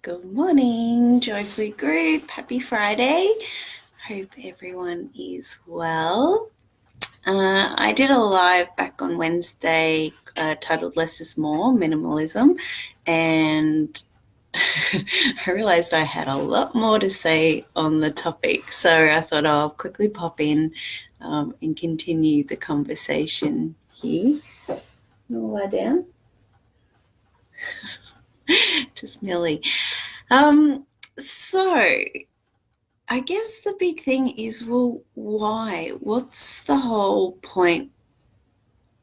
Good morning, Joyflu group. Happy Friday. Hope everyone is well. I did a live back on Wednesday titled Less is More, Minimalism, and I realized I had a lot more to say on the topic. So I thought I'll quickly pop in and continue the conversation here. I'll lie down. Just merely. So I guess the big thing is, well, why? What's the whole point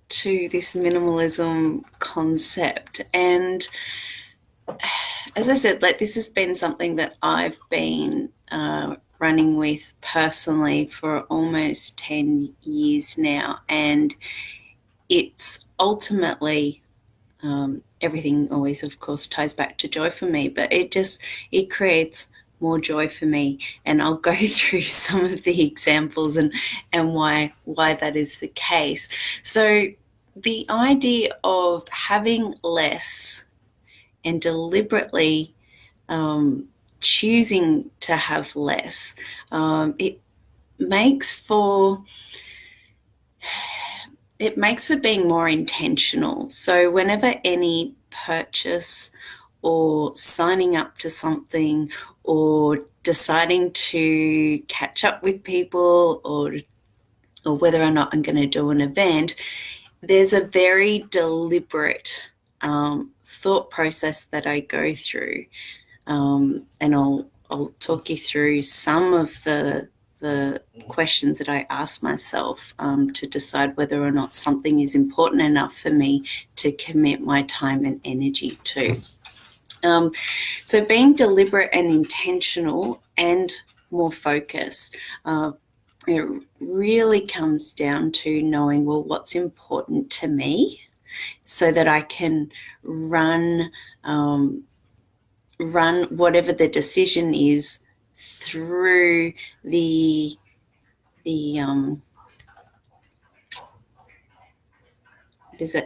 to this minimalism concept? And as I said, like this has been something that I've been running with personally for almost 10 years now. And it's ultimately, everything always, of course, ties back to joy for me, but it creates more joy for me, and I'll go through some of the examples and why that is the case. So the idea of having less and deliberately choosing to have less, it makes for being more intentional. So whenever any purchase or signing up to something or deciding to catch up with people or whether or not I'm going to do an event, there's a very deliberate thought process that I go through, and I'll talk you through some of the questions that I ask myself to decide whether or not something is important enough for me to commit my time and energy to. So being deliberate and intentional and more focused, it really comes down to knowing, well, what's important to me so that I can run whatever the decision is through the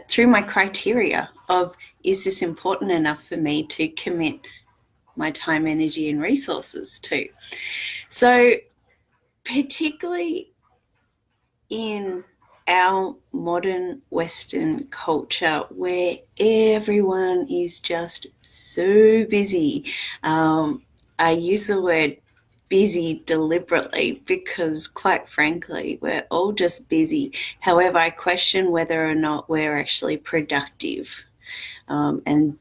through my criteria of, is this important enough for me to commit my time, energy, and resources to? So particularly in our modern Western culture where everyone is just so busy, I use the word busy deliberately because, quite frankly, we're all just busy. However, I question whether or not we're actually productive. And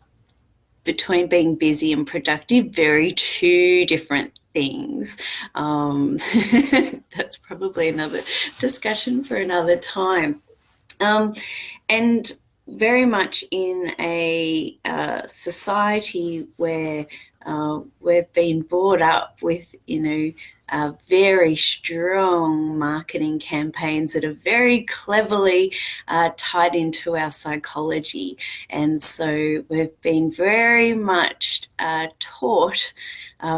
between being busy and productive, very two different things. That's probably another discussion for another time. And very much in a society where we've been brought up with, very strong marketing campaigns that are very cleverly tied into our psychology. And so we've been very much taught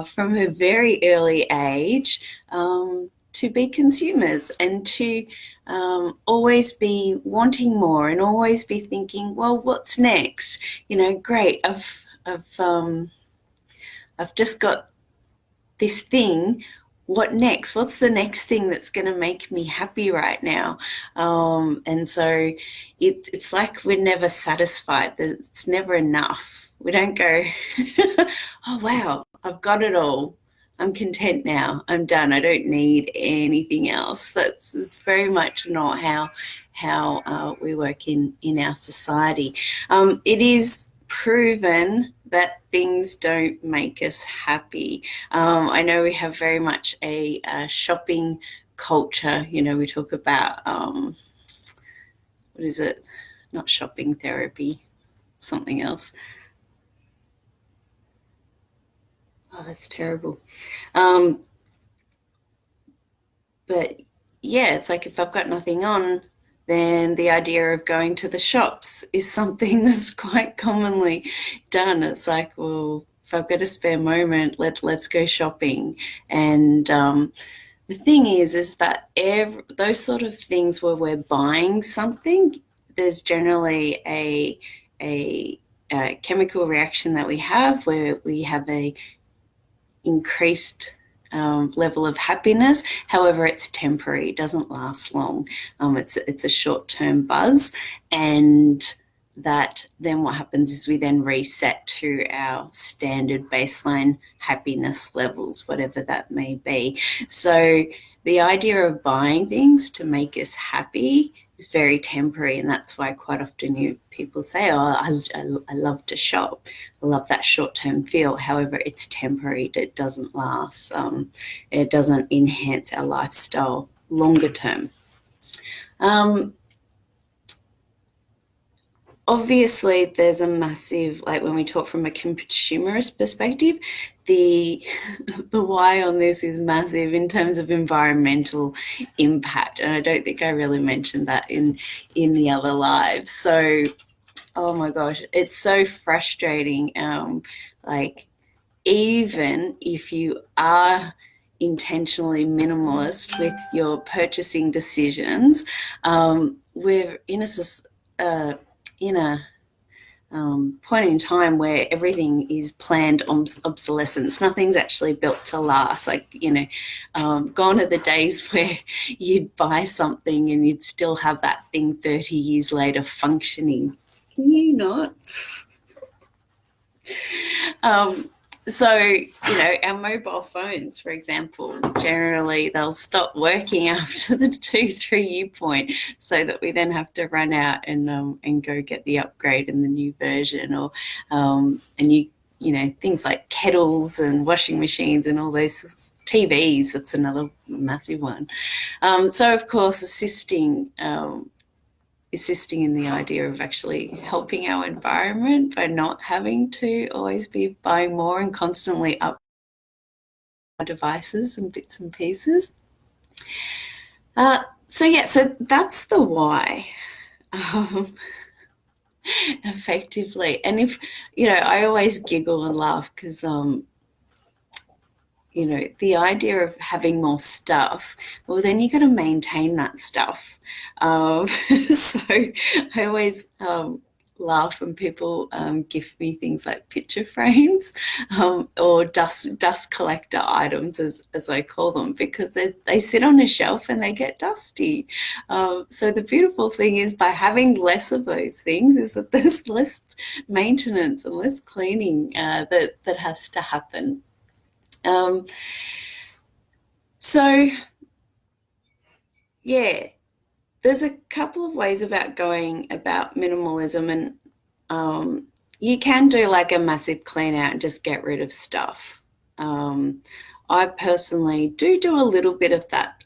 from a very early age to be consumers and to always be wanting more and always be thinking, well, what's next? Great, I've just got this thing. What next? What's the next thing that's going to make me happy right now? And so it's like we're never satisfied. It's never enough. We don't go, oh, wow, I've got it all. I'm content now. I'm done. I don't need anything else. It's very much not how we work in our society. It is proven that things don't make us happy. I know we have very much a shopping culture. We talk about, what is it? Not shopping therapy, something else. Oh, that's terrible. But yeah, it's like if I've got nothing on, then the idea of going to the shops is something that's quite commonly done. It's like, well, if I've got a spare moment, let's go shopping. And the thing is that those sort of things where we're buying something, there's generally chemical reaction that we have where we have a increased level of happiness. However, it's temporary. It doesn't last long. It's a short-term buzz, and that then what happens is we then reset to our standard baseline happiness levels, whatever that may be. So the idea of buying things to make us happy is very temporary, and that's why quite often people say, oh, I love to shop. I love that short-term feel. However, it's temporary. It doesn't last. It doesn't enhance our lifestyle longer term. Obviously, there's a massive, like when we talk from a consumerist perspective, the the why on this is massive in terms of environmental impact, and I don't think I really mentioned that in the other lives. So, oh my gosh, it's so frustrating. Like even if you are intentionally minimalist with your purchasing decisions, we're in a point in time where everything is planned obsolescence. Nothing's actually built to last. Like, gone are the days where you'd buy something and you'd still have that thing 30 years later functioning. Can you not? So, our mobile phones, for example, generally they'll stop working after the 2-3 year point, so that we then have to run out and go get the upgrade and the new version, or things like kettles and washing machines and all those TVs. That's another massive one. So, of course, assisting in the idea of actually helping our environment by not having to always be buying more and constantly up our devices and bits and pieces. So that's the why, effectively. And if, I always giggle and laugh because, the idea of having more stuff, well, then you got to maintain that stuff. So I always laugh when people give me things like picture frames, or dust collector items, as I call them, because they sit on a shelf and they get dusty. So the beautiful thing is, by having less of those things, is that there's less maintenance and less cleaning that has to happen. So, yeah, there's a couple of ways about going about minimalism, and you can do like a massive clean out and just get rid of stuff. I personally do a little bit of that.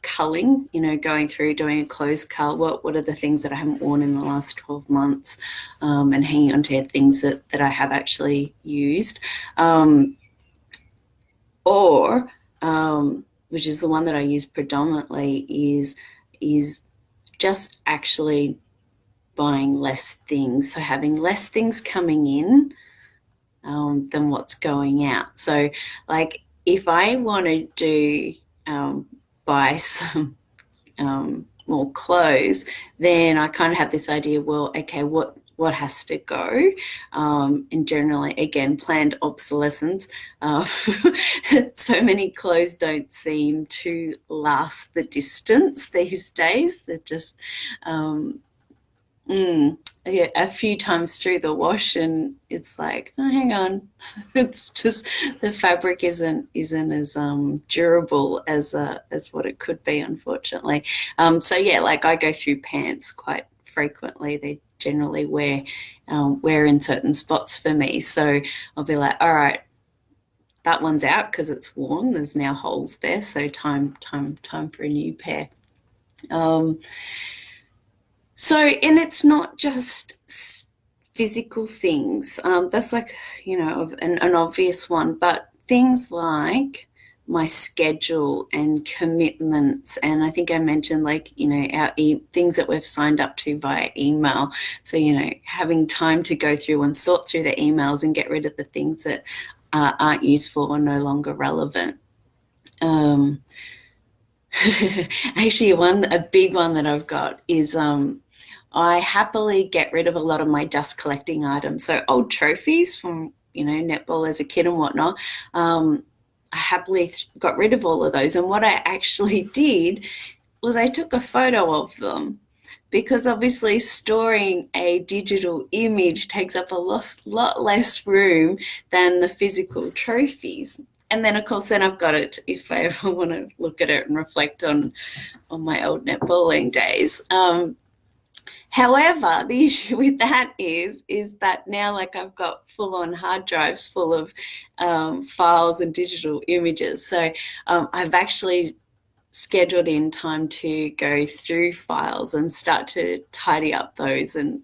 Culling, going through doing a clothes cull. What are the things that I haven't worn in the last 12 months, and hanging on to things that I have actually used. Or, which is the one that I use predominantly, is just actually buying less things. So having less things coming in than what's going out. So, like, if I want to buy some more clothes, then I kind of have this idea, well, okay, what has to go, and generally, again, planned obsolescence. So many clothes don't seem to last the distance these days. They're just a few times through the wash, and it's like, oh, hang on, it's just the fabric isn't as durable as what it could be, unfortunately. So yeah, like I go through pants quite frequently. They generally wear in certain spots for me. So I'll be like, all right, that one's out because it's worn. There's now holes there, so time for a new pair. So, and it's not just physical things. That's like, an obvious one, but things like my schedule and commitments, and I think I mentioned, like, our things that we've signed up to via email. So, having time to go through and sort through the emails and get rid of the things that aren't useful or no longer relevant. Actually, a big one that I've got is I happily get rid of a lot of my dust collecting items. So old trophies from, netball as a kid and whatnot. I happily got rid of all of those. And what I actually did was I took a photo of them, because obviously storing a digital image takes up a lot less room than the physical trophies. And then, of course, then I've got it if I ever want to look at it and reflect on my old netballing days. However, the issue with that is that now, like, I've got full on hard drives full of files and digital images. So I've actually scheduled in time to go through files and start to tidy up those and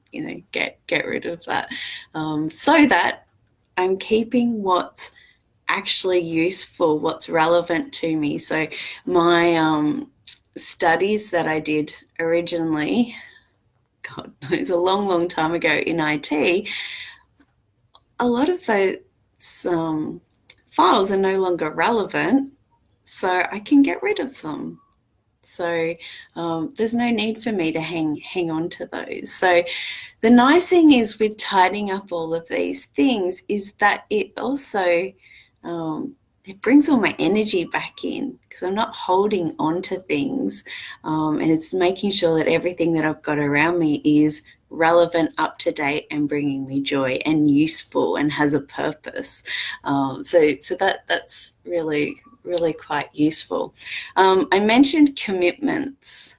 get rid of that, so that I'm keeping what's actually useful, what's relevant to me. So my studies that I did originally, God knows, a long time ago in IT, a lot of those files are no longer relevant, so I can get rid of them. So there's no need for me to hang on to those. So the nice thing is with tidying up all of these things is that it also it brings all my energy back in, because I'm not holding on to things, and it's making sure that everything that I've got around me is relevant, up to date, and bringing me joy and useful and has a purpose. So that's really quite useful. I mentioned commitments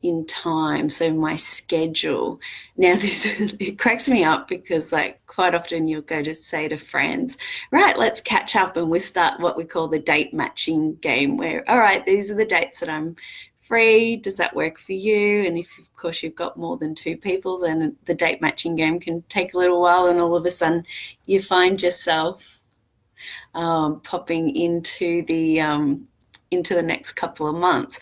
in time, so my schedule. Now this it cracks me up, because like quite often you'll go to say to friends, right, let's catch up, and we start what we call the date matching game, where, all right, these are the dates that I'm free, does that work for you? And if of course you've got more than two people, then the date matching game can take a little while, and all of a sudden you find yourself popping into the next couple of months.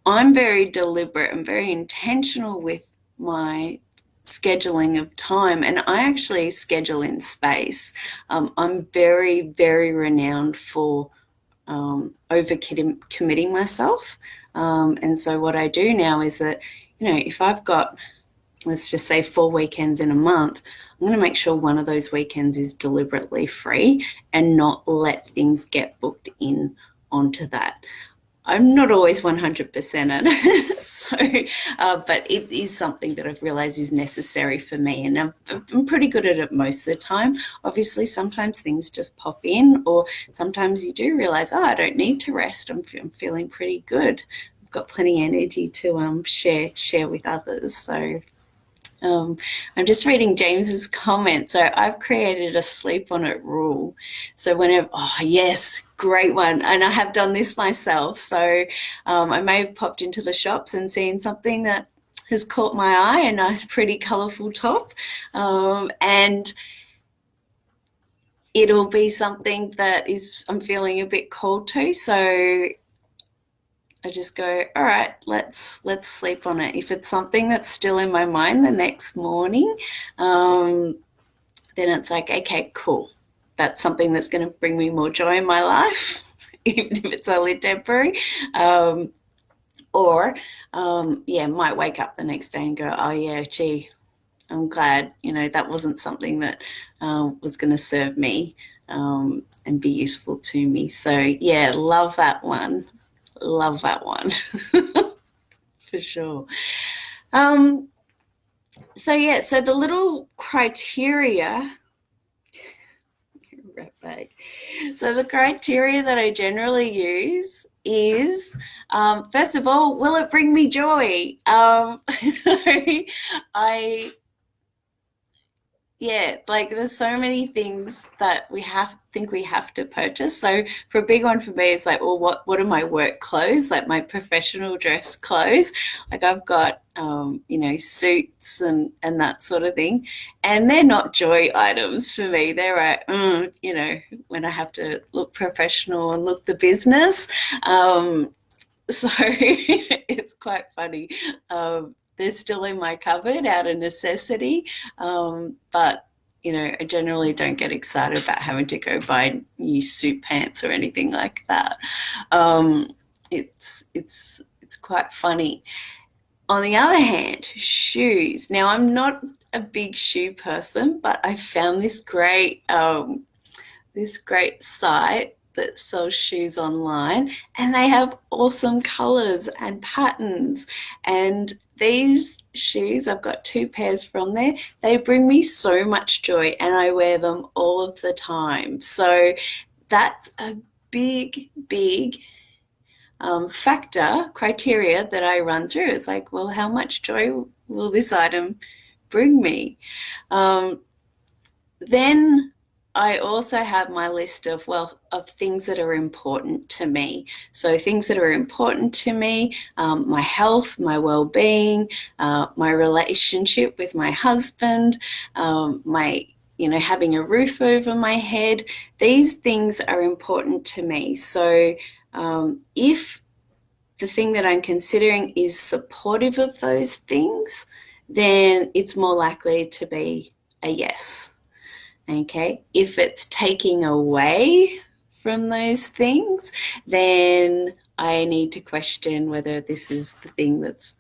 I'm very deliberate and very intentional with my scheduling of time, and I actually schedule in space. I'm very renowned for over committing myself, and so what I do now is that, if I've got, let's just say, 4 weekends in a month, I'm going to make sure one of those weekends is deliberately free and not let things get booked in onto that. I'm not always 100% at it, so, but it is something that I've realised is necessary for me, and I'm pretty good at it most of the time. Obviously, sometimes things just pop in, or sometimes you do realise, I don't need to rest. I'm feeling pretty good. I've got plenty of energy to share with others. So I'm just reading James's comment. So I've created a sleep on it rule. So whenever, oh yes, great one. And I have done this myself. So I may have popped into the shops and seen something that has caught my eye, a nice, pretty colourful top. And it'll be something that I'm feeling a bit cold to. So I just go, all right, let's sleep on it. If it's something that's still in my mind the next morning, then it's like, okay, cool. That's something that's going to bring me more joy in my life, even if it's only temporary. Or might wake up the next day and go, oh yeah, gee, I'm glad, that wasn't something that was going to serve me and be useful to me. So yeah, love that one. Love that one. For sure. So the little criteria, so the criteria that I generally use is, first of all, will it bring me joy? Like there's so many things that we have to purchase. So for a big one for me, it's like, well, what are my work clothes, like my professional dress clothes? Like I've got suits and that sort of thing, and they're not joy items for me. They're when I have to look professional and look the business. So it's quite funny. They're still in my cupboard out of necessity, but I generally don't get excited about having to go buy new suit pants or anything like that. It's quite funny. On the other hand, shoes. Now, I'm not a big shoe person, but I found this great site that sells shoes online, and they have awesome colors and patterns. And these shoes, I've got two pairs from there, they bring me so much joy, and I wear them all of the time. So that's a big, big factor, criteria that I run through. It's like, well, how much joy will this item bring me? Um, then I also have my list of things that are important to me. So things that are important to me, my health, my well-being, my relationship with my husband, my having a roof over my head. These things are important to me. So if the thing that I'm considering is supportive of those things, then it's more likely to be a yes. Okay. If it's taking away from those things, then I need to question whether this is the thing that's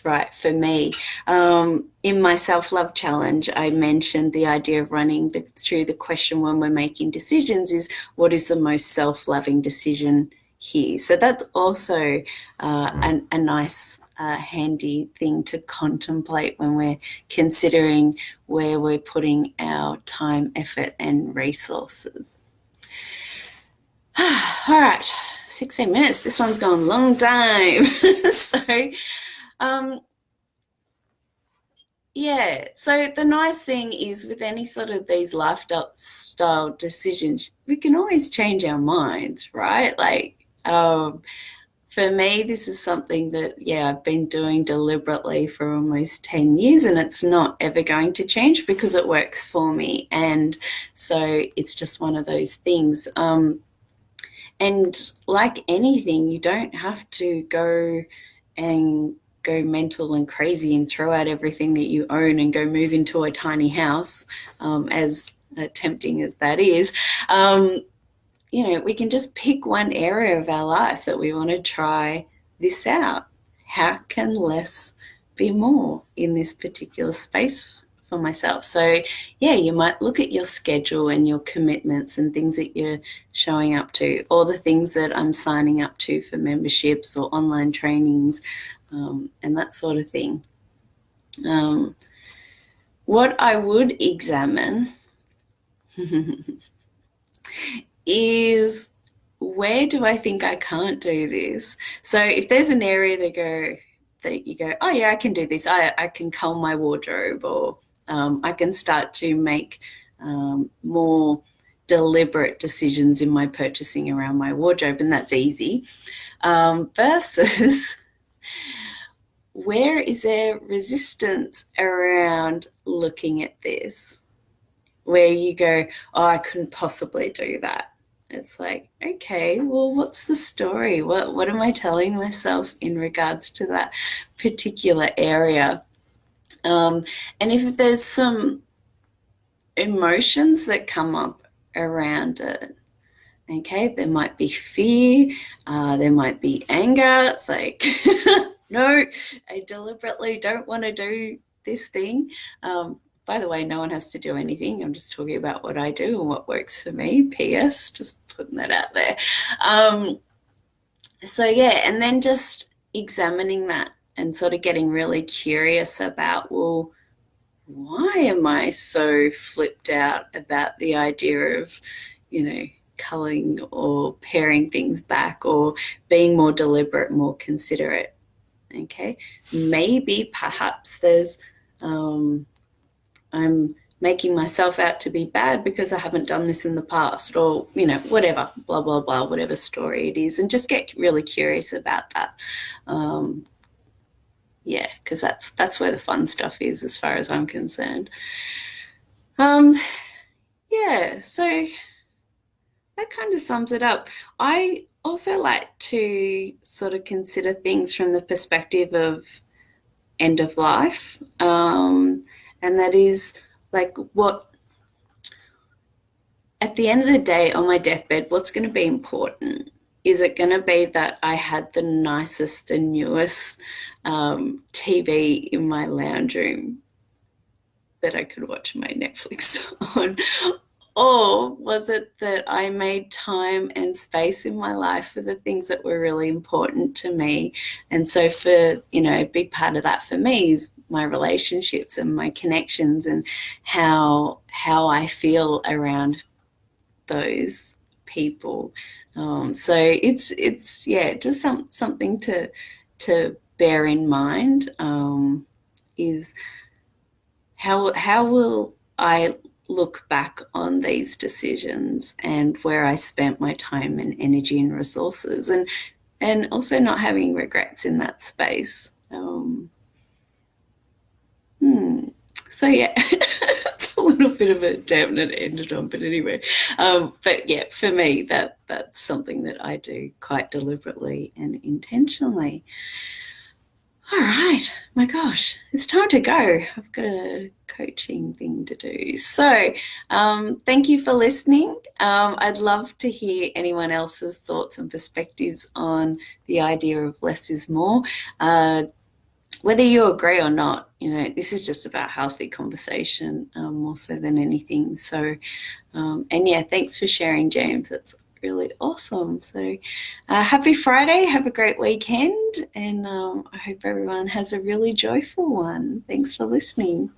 right for me. In my self-love challenge, I mentioned the idea of running through the question when we're making decisions is, what is the most self-loving decision here? So that's also a nice handy thing to contemplate when we're considering where we're putting our time, effort, and resources. All right, 16 minutes. This one's gone a long time. So, yeah. So the nice thing is with any sort of these lifestyle decisions, we can always change our minds, right? Like, for me, this is something that, I've been doing deliberately for almost 10 years, and it's not ever going to change because it works for me. And so it's just one of those things. And like anything, you don't have to go mental and crazy and throw out everything that you own and go move into a tiny house, as tempting as that is. We can just pick one area of our life that we want to try this out. How can less be more in this particular space for myself? So, you might look at your schedule and your commitments and things that you're showing up to, or the things that I'm signing up to for memberships or online trainings, and that sort of thing. What I would examine is, where do I think I can't do this? So if there's an area that you go, oh yeah, I can do this. I can cull my wardrobe, or I can start to make more deliberate decisions in my purchasing around my wardrobe, and that's easy. Versus where is there resistance around looking at this, where you go, oh, I couldn't possibly do that. It's like, okay, well, what's the story? What am I telling myself in regards to that particular area? And if there's some emotions that come up around it, okay, there might be fear, there might be anger. It's like, no, I deliberately don't want to do this thing. By the way, no one has to do anything. I'm just talking about what I do and what works for me. P.S. Just putting that out there. And then just examining that and sort of getting really curious about, well, why am I so flipped out about the idea of, culling or paring things back or being more deliberate, more considerate? Okay, maybe perhaps there's I'm making myself out to be bad because I haven't done this in the past, or whatever, blah blah blah, whatever story it is, and just get really curious about that. Because that's where the fun stuff is, as far as I'm concerned. So that kind of sums it up. I also like to sort of consider things from the perspective of end of life, and that is like, what at the end of the day on my deathbed, what's going to be important? is it going to be that I had the nicest and newest TV in my lounge room that I could watch my Netflix on? Or was it that I made time and space in my life for the things that were really important to me? And so, for, a big part of that for me is my relationships and my connections and how I feel around those people. So it's yeah, just something to bear in mind. Is how will I look back on these decisions and where I spent my time and energy and resources, and also not having regrets in that space. Hmm. So yeah, it's a little bit of a damn it ended on, but anyway. But yeah, for me, that's something that I do quite deliberately and intentionally. All right, my gosh, it's time to go. I've got a coaching thing to do. So, thank you for listening. I'd love to hear anyone else's thoughts and perspectives on the idea of less is more. Whether you agree or not, this is just about healthy conversation, more so than anything. So, and yeah, thanks for sharing, James. That's really awesome. So, happy Friday. Have a great weekend. And I hope everyone has a really joyful one. Thanks for listening.